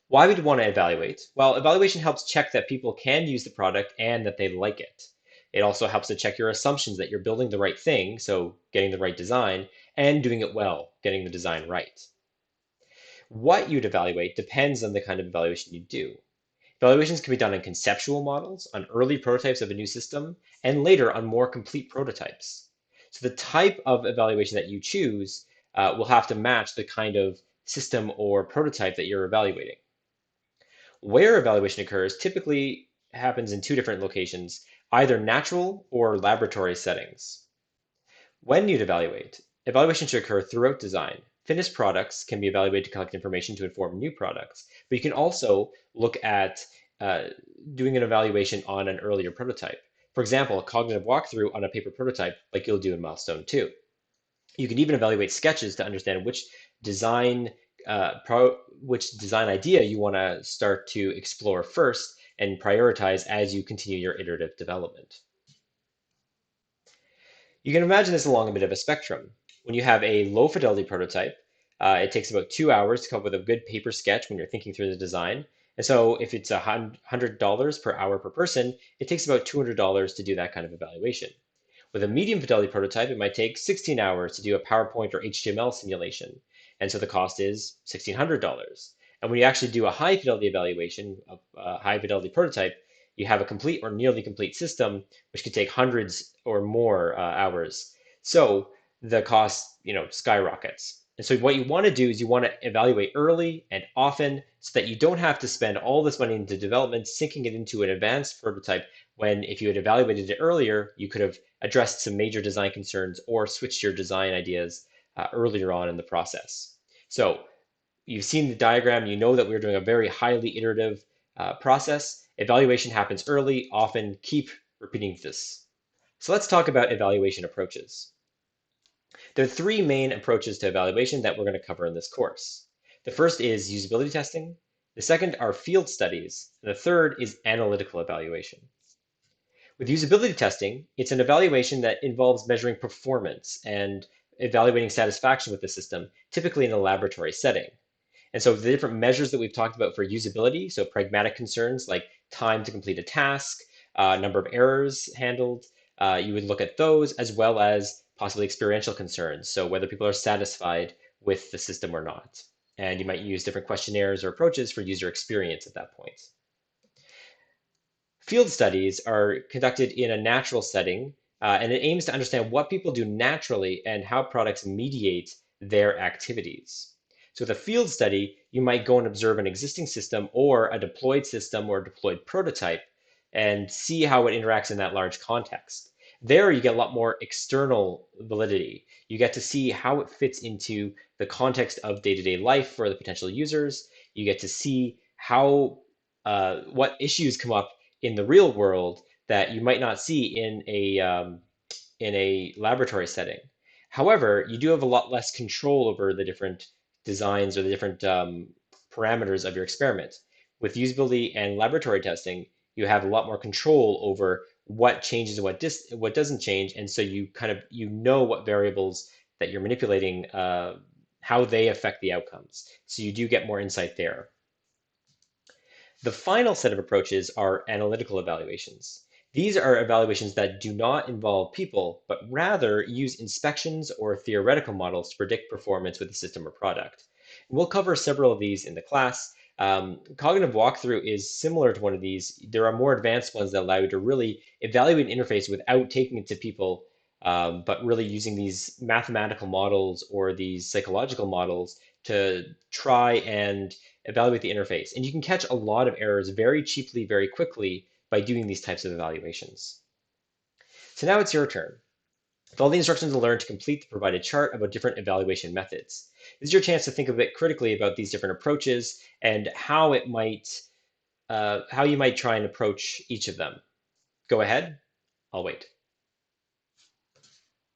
Why would you want to evaluate? Well, evaluation helps check that people can use the product and that they like it. It also helps to check your assumptions that you're building the right thing, so getting the right design, and doing it well, getting the design right. What you'd evaluate depends on the kind of evaluation you do. Evaluations can be done on conceptual models, on early prototypes of a new system, and later on more complete prototypes. So the type of evaluation that you choose will have to match the kind of system or prototype that you're evaluating. Where evaluation occurs typically happens in two different locations, either natural or laboratory settings. When you'd evaluate, evaluation should occur throughout design. Finished products can be evaluated to collect information to inform new products, but you can also look at uh, doing an evaluation on an earlier prototype. For example, a cognitive walkthrough on a paper prototype, like you'll do in milestone 2. You can even evaluate sketches to understand design which design idea you want to start to explore first and prioritize as you continue your iterative development. You can imagine this along a bit of a spectrum. When you have a low fidelity prototype, it takes about 2 hours to come up with a good paper sketch when you're thinking through the design. And so if it's $100 per hour per person, it takes about $200 to do that kind of evaluation. With a medium fidelity prototype, it might take 16 hours to do a PowerPoint or HTML simulation. And so the cost is $1,600. And when you actually do a high fidelity evaluation of a high fidelity prototype, you have a complete or nearly complete system, which could take hundreds or more hours. So the cost, skyrockets. And so what you want to do is you want to evaluate early and often so that you don't have to spend all this money into development, sinking it into an advanced prototype when if you had evaluated it earlier, you could have addressed some major design concerns or switched your design ideas earlier on in the process. So you've seen the diagram, you know that we're doing a very highly iterative process. Evaluation happens early, often keep repeating this. So let's talk about evaluation approaches. There are three main approaches to evaluation that we're going to cover in this course. The first is usability testing. The second are field studies. And the third is analytical evaluation. With usability testing, it's an evaluation that involves measuring performance and evaluating satisfaction with the system, typically in a laboratory setting. And so the different measures that we've talked about for usability, so pragmatic concerns like time to complete a task, number of errors handled, you would look at those as well as possibly experiential concerns, so whether people are satisfied with the system or not. And you might use different questionnaires or approaches for user experience at that point. Field studies are conducted in a natural setting, and it aims to understand what people do naturally and how products mediate their activities. So with a field study, you might go and observe an existing system or a deployed system or deployed prototype and see how it interacts in that large context. There, you get a lot more external validity. You get to see how it fits into the context of day-to-day life for the potential users. You get to see how what issues come up in the real world that you might not see in a laboratory setting. However, you do have a lot less control over the different designs or the different parameters of your experiment. With usability and laboratory testing, you have a lot more control over what changes and what doesn't change, and so you know what variables that you're manipulating, how they affect the outcomes. So you do get more insight there. The final set of approaches are analytical evaluations. These are evaluations that do not involve people, but rather use inspections or theoretical models to predict performance with a system or product. And we'll cover several of these in the class. Cognitive walkthrough is similar to one of these. There are more advanced ones that allow you to really evaluate an interface without taking it to people, but really using these mathematical models or these psychological models to try and evaluate the interface. And you can catch a lot of errors very cheaply, very quickly by doing these types of evaluations. So now it's your turn. Follow the instructions to learn to complete the provided chart about different evaluation methods. This is your chance to think a bit critically about these different approaches and how you might try and approach each of them. Go ahead, I'll wait.